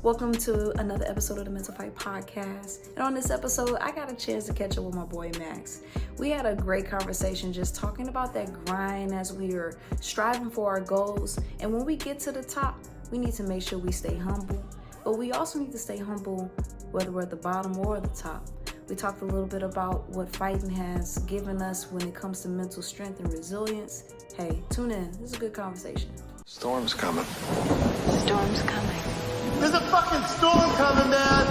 Welcome to another episode of the Mental Fight Podcast. And on this episode, I got a chance to catch up with my boy Max. We had a great conversation just talking about that grind as we are striving for our goals. And when we get to the top, we need to make sure we stay humble. But we also need to stay humble whether we're at the bottom or the top. We talked a little bit about what fighting has given us when it comes to mental strength and resilience. Hey, tune in. This is a good conversation. Storm's coming. Storm's coming. There's a fucking storm coming, man!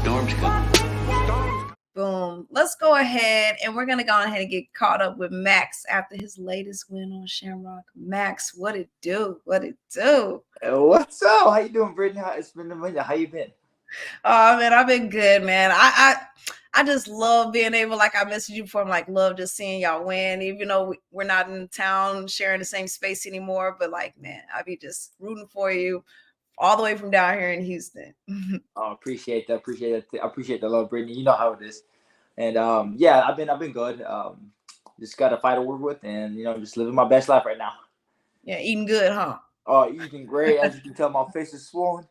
Storm's coming. Boom. Let's go ahead and we're going to go ahead and get caught up with Max after his latest win on Shamrock. Max, what it do? What it do? What's up? How you doing, Brittney? It's been a minute. How you been? Oh, man, I've been good, man. I just love being able, like I messaged you before, I'm like, love just seeing y'all win, even though we're not in town sharing the same space anymore. But like, man, I be just rooting for you all the way from down here in Houston. Oh, appreciate that. I appreciate the love, Brittney. You know how it is. And yeah, I've been good. Just got a fight to work with, and just living my best life right now. Yeah, eating good, huh? Oh, eating great. As you can tell, my face is swollen.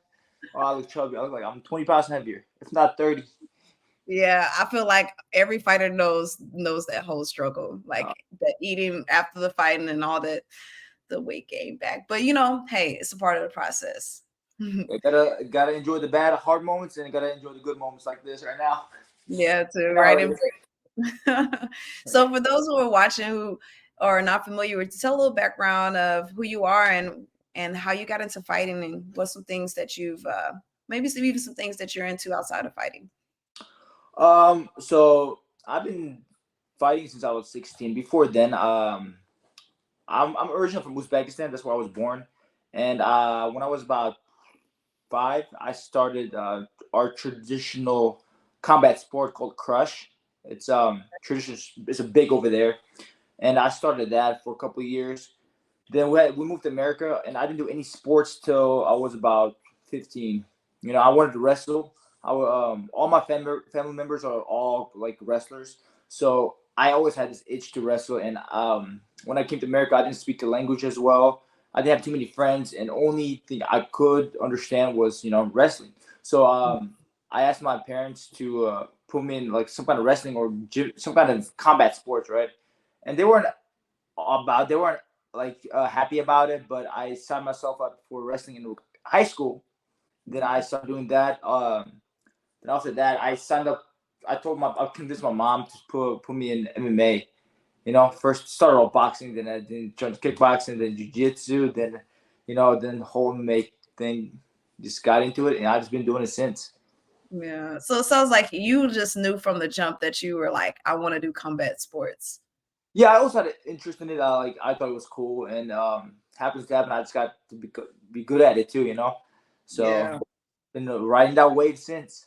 Oh, I look chubby. I look like I'm 20 pounds heavier, if not 30. Yeah, I feel like every fighter knows that whole struggle, like the eating after the fighting and all that, the weight gain back. But hey, it's a part of the process. Gotta enjoy the bad, hard moments, and gotta enjoy the good moments like this right now. Yeah, too. Right. So for those who are watching who are not familiar with, tell a little background of who you are and how you got into fighting and what's some things that you've maybe even some things that you're into outside of fighting. So I've been fighting since I was 16. Before then, I'm originally from Uzbekistan. That's where I was born. And when I was about 5, I started our traditional combat sport called Crush. It's traditional. It's a big over there, and I started that for a couple of years. Then we moved to America, and I didn't do any sports till I was about 15. I wanted to wrestle. All my family members are all like wrestlers, so I always had this itch to wrestle. And when I came to America, I didn't speak the language as well. I didn't have too many friends, and only thing I could understand was wrestling. So I asked my parents to put me in like some kind of wrestling or some kind of combat sports, right? And they weren't happy about it, but I signed myself up for wrestling in high school. Then I started doing that. Then after that, I signed up. I convinced my mom to put me in MMA. First started off boxing, then I joined kickboxing, then jiu-jitsu, then the whole MMA thing. Just got into it, and I've just been doing it since. Yeah. So it sounds like you just knew from the jump that you were like, I want to do combat sports. Yeah, I also had an interest in it. I thought it was cool, and happens to happen. I just got to be good at it too. So yeah. Been riding that wave since.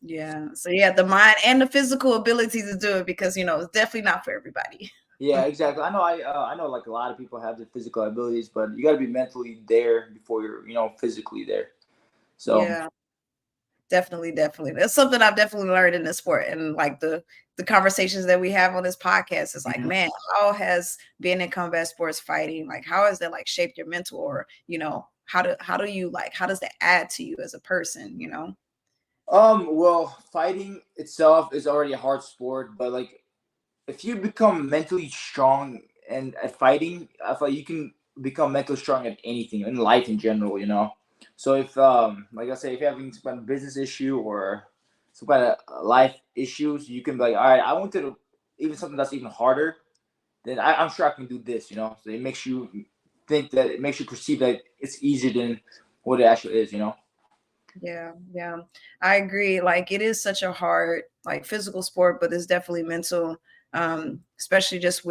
Yeah. So yeah, the mind and the physical ability to do it, because it's definitely not for everybody. Yeah, exactly. I know. I know. Like a lot of people have the physical abilities, but you got to be mentally there before you're physically there. So yeah, definitely. That's something I've definitely learned in this sport, and like the conversations that we have on this podcast is like, man, how has being in combat sports fighting, like how has that like shaped your mental, or how does that add to you as a person? Well, fighting itself is already a hard sport, but like if you become mentally strong and at fighting, I feel like you can become mentally strong at anything in life in general. So if like I say, if you're having some kind of business issue or some kind of life issues, you can be like, all right, I want to do even something that's even harder. Then I'm sure I can do this. So it makes you think that it makes you perceive that it's easier than what it actually is. Yeah, I agree. Like it is such a hard, like physical sport, but it's definitely mental. Especially just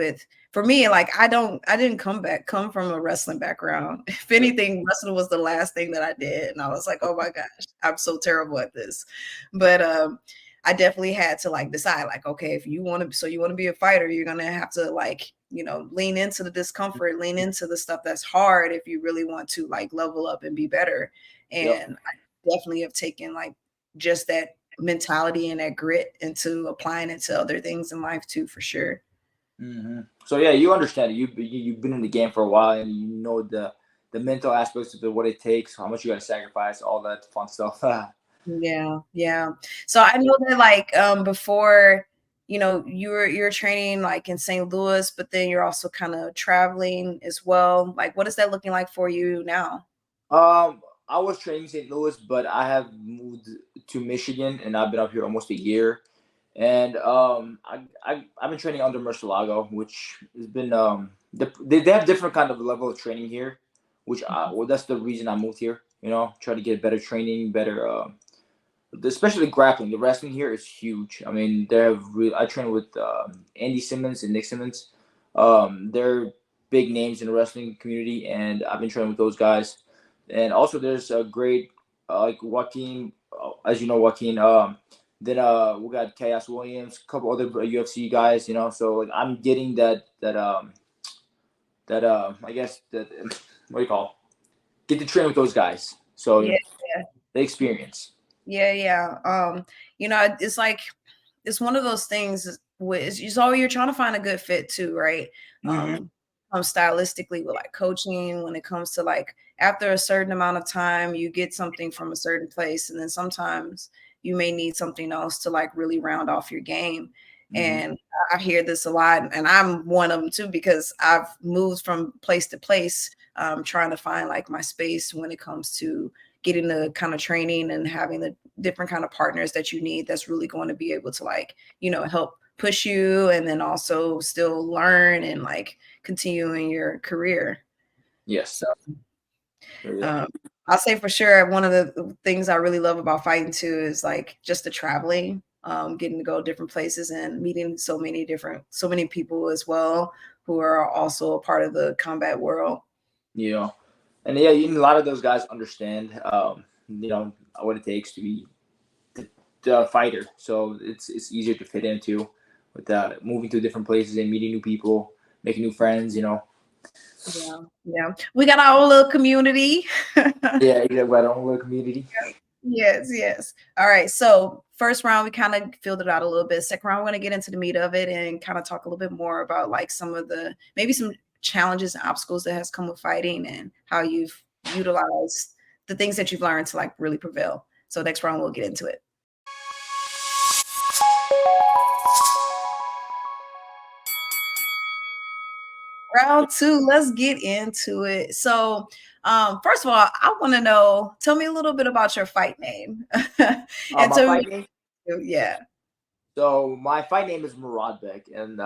for me, like I didn't come from a wrestling background. If anything, wrestling was the last thing that I did, and I was like, oh my gosh, I'm so terrible at this. But I definitely had to like decide, like, okay, if you want to be a fighter, you're gonna have to like lean into the discomfort, lean into the stuff that's hard if you really want to like level up and be better. And I definitely have taken like just that mentality and that grit into applying it to other things in life too, for sure. So yeah, you understand it. You've been in the game for a while, and you know the the mental aspects of what it takes, how much you got to sacrifice, all that fun stuff. Yeah, yeah. So I know that like before, you're training like in St. Louis, but then you're also kind of traveling as well. Like what is that looking like for you now? I was training in St. Louis, but I have moved to Michigan, and I've been up here almost a year. And I've been training under Murcielago, which has been they have different kind of level of training here, which well, that's the reason I moved here. Try to get better training, better especially grappling. The wrestling here is huge. I mean, I train with Andy Simmons and Nick Simmons. They're big names in the wrestling community, and I've been training with those guys. And also, there's a great like Joaquin, as you know, Joaquin. Then we got Chaos Williams, a couple other UFC guys. So like I'm getting that I guess that what do you call get to train with those guys. So Yeah. the experience. Yeah, yeah. It's like it's one of those things it's always you're trying to find a good fit too, right? Stylistically with like coaching when it comes to like after a certain amount of time you get something from a certain place and then sometimes you may need something else to like really round off your game. And I hear this a lot and I'm one of them too because I've moved from place to place trying to find like my space when it comes to getting the kind of training and having the different kind of partners that you need that's really going to be able to like help push you and then also still learn and like continue in your career. Yes. So I'll say for sure one of the things I really love about fighting too is like just the traveling, getting to go different places and meeting so many people as well who are also a part of the combat world. Yeah. And yeah, a lot of those guys understand, what it takes to be the fighter. So it's easier to fit into with moving to different places and meeting new people, making new friends. Yeah, we got our own little community. Yeah, we got our own little community. Yes. All right. So first round, we kind of filled it out a little bit. Second round, we're going to get into the meat of it and kind of talk a little bit more about like maybe some challenges and obstacles that has come with fighting and how you've utilized the things that you've learned to like really prevail. So next round, we'll get into it. Round two, let's get into it. So first of all, I want to know, tell me a little bit about your fight name. My fight name? Yeah. So my fight name is Murodbek, and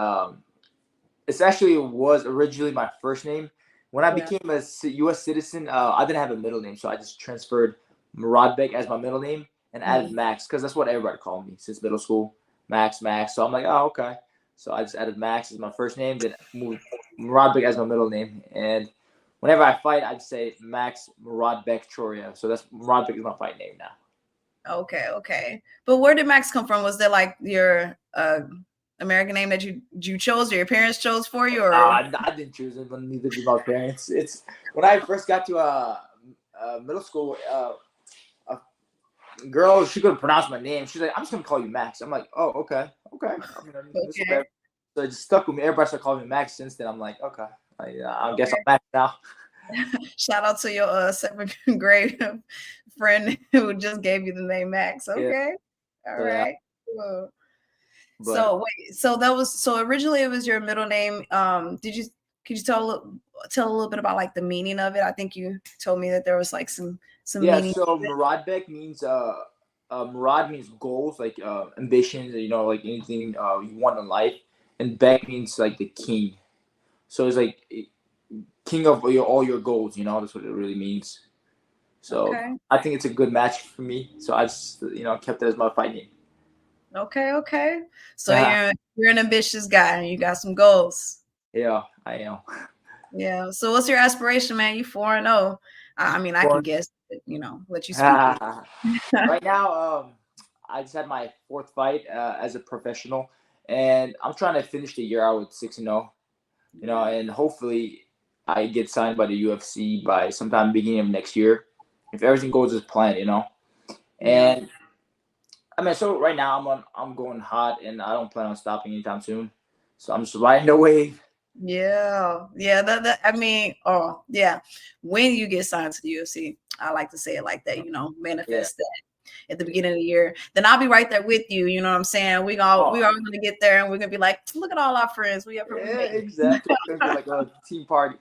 it's actually was originally my first name. When I became a U.S. citizen, I didn't have a middle name, so I just transferred Murodbek as my middle name and added Max because that's what everybody called me since middle school. Max. So I'm like, oh, okay. So I just added Max as my first name, then moved Murodbek as my middle name. And whenever I fight, I'd say Max Murodbek Choriev. So that's Murodbek is my fight name now. Okay. But where did Max come from? Was that like your American name that you chose or your parents chose for you? Or I didn't choose it, but neither did my parents. It's when I first got to middle school, a girl, she couldn't pronounce my name. She's like, I'm just gonna call you Max. I'm like, oh, okay. Okay. So it just stuck with me. Everybody started calling me Max since then. I'm like, okay. I guess I'm Max now. Shout out to your seventh grade friend who just gave you the name Max. Okay. Yeah. All right. Cool. So originally it was your middle name. Could you tell a little bit about like the meaning of it? I think you told me that there was like some meaning. So Murodbek means Murad means goals, like ambitions, like anything you want in life, and Bek means like the king. So it's like king of all your goals. That's what it really means. So I think it's a good match for me. So I just kept it as my fight name. Okay. So you're an ambitious guy and you got some goals. Yeah, I am. Yeah. So what's your aspiration, man? You 4-0. I mean, I can guess, let you speak. Right now, I just had my fourth fight as a professional, and I'm trying to finish the year out with 6-0. And hopefully I get signed by the UFC by sometime beginning of next year, if everything goes as planned. And I mean, so right now I'm going hot, and I don't plan on stopping anytime soon. So I'm just riding the wave, Yeah, yeah. I mean, oh yeah. When you get signed to the UFC, I like to say it like that. Yeah. Manifest that at the beginning of the year. Then I'll be right there with you. You know what I'm saying? We Oh, all gonna get there, and we're gonna be like, look at all our friends. We yeah, made exactly. It's gonna be like a team party.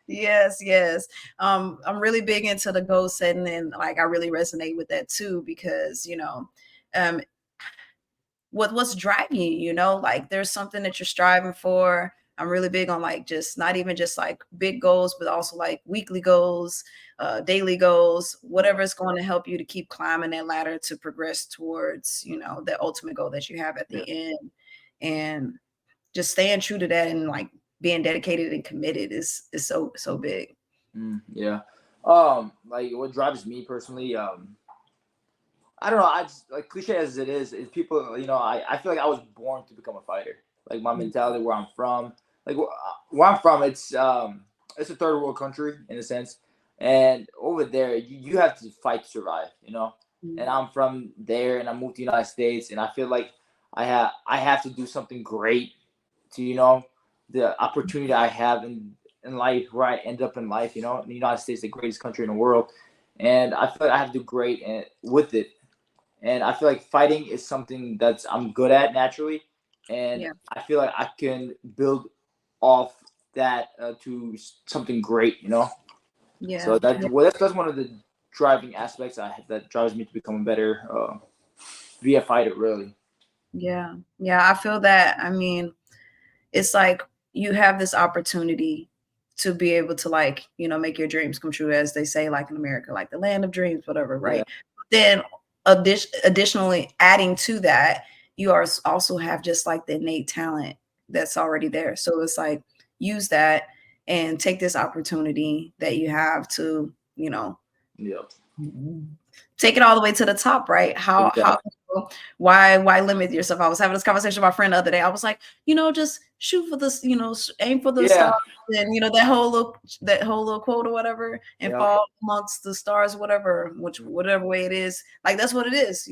Yes, yes. I'm really big into the goal setting, and like I really resonate with that too because um, what's driving you, like there's something that you're striving for. I'm really big on like just not even just like big goals, but also like weekly goals, daily goals, Yeah, whatever is going to help you to keep climbing that ladder to progress towards, the ultimate goal that you have at yeah, the end. And just staying true to that and like being dedicated and committed is so big. yeah. Like what drives me personally, I don't know. I just like cliche as it is people. I feel like I was born to become a fighter. Like my mentality, where I'm from, like where I'm from, it's a third world country in a sense, and over there, you have to fight to survive. And Mhm. I'm from there, and I moved to the United States, and I feel like I have to do something great to the opportunity I have in life, where I end up in life. In the United States, the greatest country in the world, and I feel like I have to do great and with it, and I feel like fighting is something that's I'm good at naturally, and Yeah, I feel like I can build off that to something great. yeah, So yeah, that's one of the driving aspects that drives me to become a better be a fighter. Really. yeah, yeah. I feel that. I mean, it's like you have this opportunity to be able to like make your dreams come true, as they say, like in America, like the land of dreams, whatever, Yeah. right? Then additionally adding to that, you are also have just like the innate talent that's already there. So it's like use that and take this opportunity that you have to Yeah. take it all the way to the top, right? How Exactly. why limit yourself? I was having this conversation with my friend the other day. I was like, just shoot for this, aim for the stars, Yeah. and that whole little quote or whatever, and Yeah. fall amongst the stars, whatever, whatever way it is. Like that's what it is.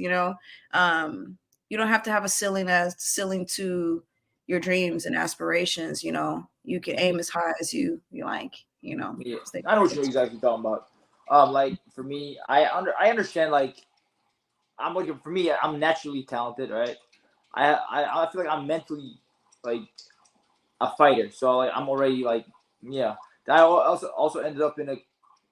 Um, you don't have to have a ceiling to your dreams and aspirations. You can aim as high as you like. Yeah. Stay I know what you're focused. exactly talking about. Like for me, I understand. Like I'm looking for me. I'm naturally talented, right? I feel like I'm mentally like a fighter. So like I'm already like yeah. I also ended up in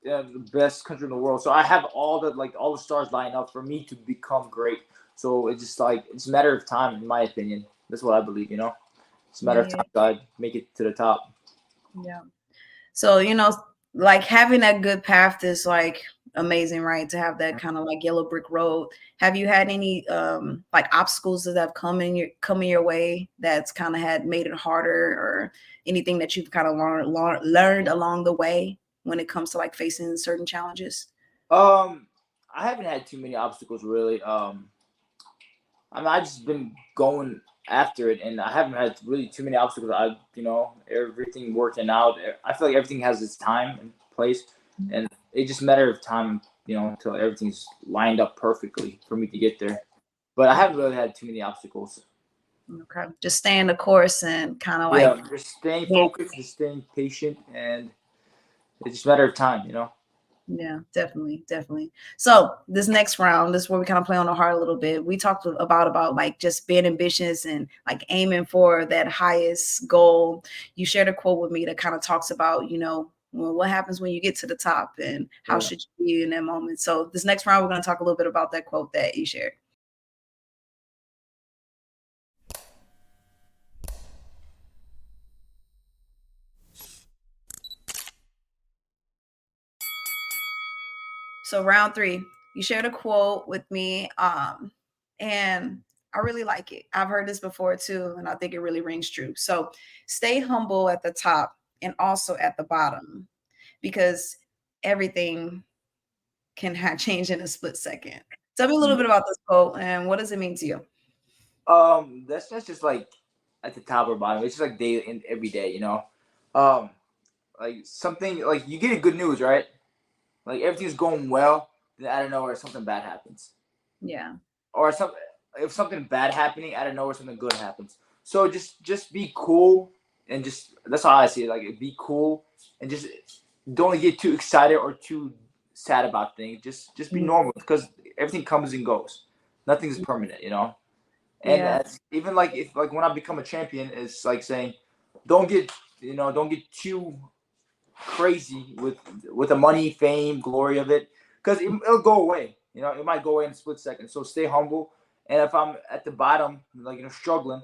the best country in the world. So I have all the stars lined up for me to become great. So it's just like it's a matter of time, in my opinion. That's what I believe. It's a matter Yeah, of yeah, time to I make it to the top. yeah. So, like having that good path is like amazing, right? To have that kind of like yellow brick road. Have you had any like obstacles that have come in your way that's kind of had made it harder, or anything that you've kind of learned along the way when it comes to like facing certain challenges? Um, I haven't had too many obstacles really. I mean, I just been going after it, and I haven't had really too many obstacles. Everything working out. I feel like everything has its time and place, and it's just a matter of time, until everything's lined up perfectly for me to get there. But I haven't really had too many obstacles. Okay. Just staying the course and kind of like Yeah, just staying yeah. focused, just staying patient, and it's just a matter of time. Yeah, definitely, definitely. So this next round, this is where we kind of play on the heart a little bit. We talked about like just being ambitious and like aiming for that highest goal. You shared a quote with me that kind of talks about, well, what happens when you get to the top and how Yeah. should you be in that moment. So this next round, we're going to talk a little bit about that quote that you shared. So round three, you shared a quote with me, and I really like it. I've heard this before too, and I think it really rings true. So stay humble at the top and also at the bottom, because everything can change in a split second. Tell me a little bit about this quote and what does it mean to you? That's just like at the top or bottom. It's just like daily and every day. Um, like something like you get good news, right? Like everything's going well, then out of nowhere something bad happens, Yeah. or if something bad happening out of nowhere something good happens. So just be cool and just that's how I see it. Like, be cool and just don't get too excited or too sad about things. Just be normal, because everything comes and goes. Nothing's permanent, you know. And Yeah. even like if like when I become a champion, it's like saying, don't get too crazy with the money, fame, glory of it, because it'll go away. You know, it might go away in a split second. So stay humble. And if I'm at the bottom, like, struggling,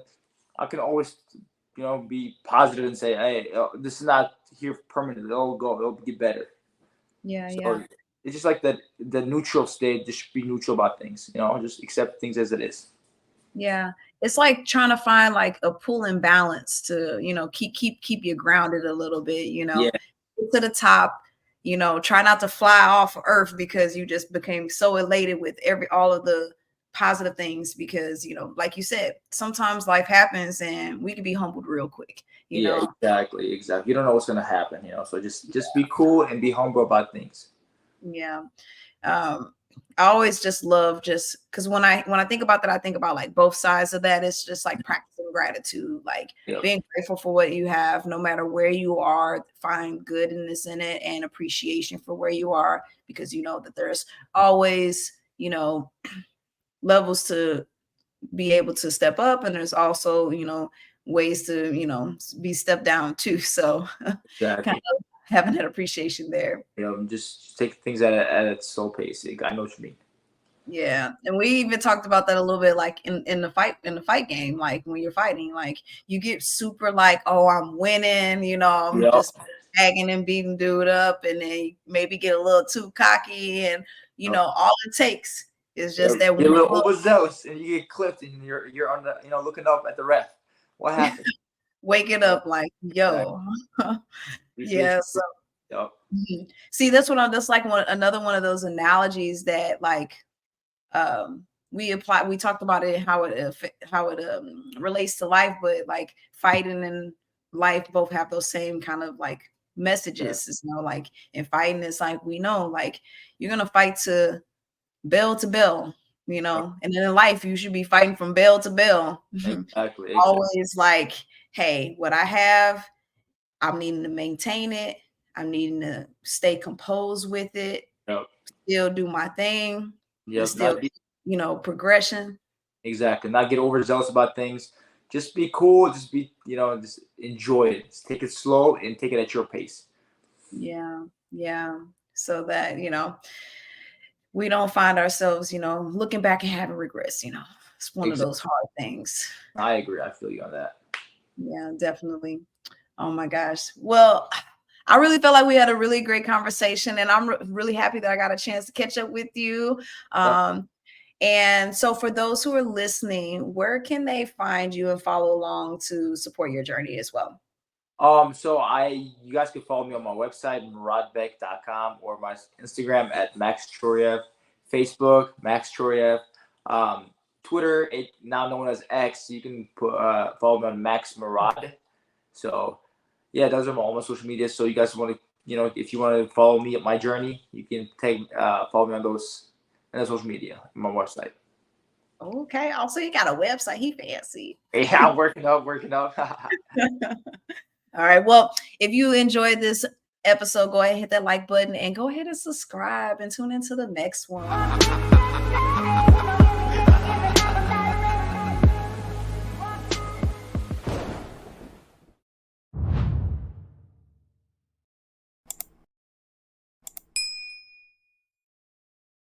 I can always, be positive and say, hey, this is not here permanent. It'll get better. Yeah. So Yeah. it's just like the neutral state. Just be neutral about things. Just accept things as it is. Yeah. It's like trying to find like a pull and balance to, keep you grounded a little bit, Yeah. Get to the top, try not to fly off earth because you just became so elated with all of the positive things, because, like you said, sometimes life happens and we can be humbled real quick, Yeah, exactly. You don't know what's gonna happen, so just be cool and be humble about things. Yeah. I always just love, just because when I think about that, I think about like both sides of that. It's just like practicing gratitude, like being grateful for what you have, no matter where you are, find goodness in it and appreciation for where you are, because you know that there's always, levels to be able to step up, and there's also, ways to, be stepped down too. So Exactly. kind of having that appreciation there. Just take things at its slow pace. I know what you mean. Yeah, and we even talked about that a little bit, like in the fight game, like when you're fighting, like you get super like, oh, I'm winning, I'm just bagging and beating dude up, and then you maybe get a little too cocky, and all it takes is just that you're a one little look. overzealous, and you get clipped, and you're on the looking up at the ref. What happened? Waking up like, yo, yeah. So see, that's like another one of those analogies that like we talked about it, how it relates to life, but like fighting and life both have those same kind of like messages. It's like in fighting, it's like, we know, like, you're gonna fight to bell, and then in life you should be fighting from bell to bell. Exactly. Always like, hey, what I have, I'm needing to maintain it, I'm needing to stay composed with it, still do my thing, and still, progression. Exactly. Not get overzealous about things. Just be cool. Just be, just enjoy it. Just take it slow and take it at your pace. Yeah. So that, we don't find ourselves, looking back and having regrets, It's one of those hard things. I agree. I feel you on that. Yeah, definitely. Oh my gosh. Well, I really felt like we had a really great conversation, and I'm really happy that I got a chance to catch up with you. And so for those who are listening, where can they find you and follow along to support your journey as well? So you guys can follow me on my website, Murodbek.com, or my Instagram at Max Choriev, Facebook, Max Choriev, Twitter, now known as X. You can follow me on Max Murad. So yeah, those are all my social media. So you guys want to, if you want to follow me at my journey, you can follow me on those social media, on my website. Okay. Also, you got a website. He fancy. Yeah, I'm working up. All right. Well, if you enjoyed this episode, go ahead and hit that like button, and go ahead and subscribe, and tune into the next one.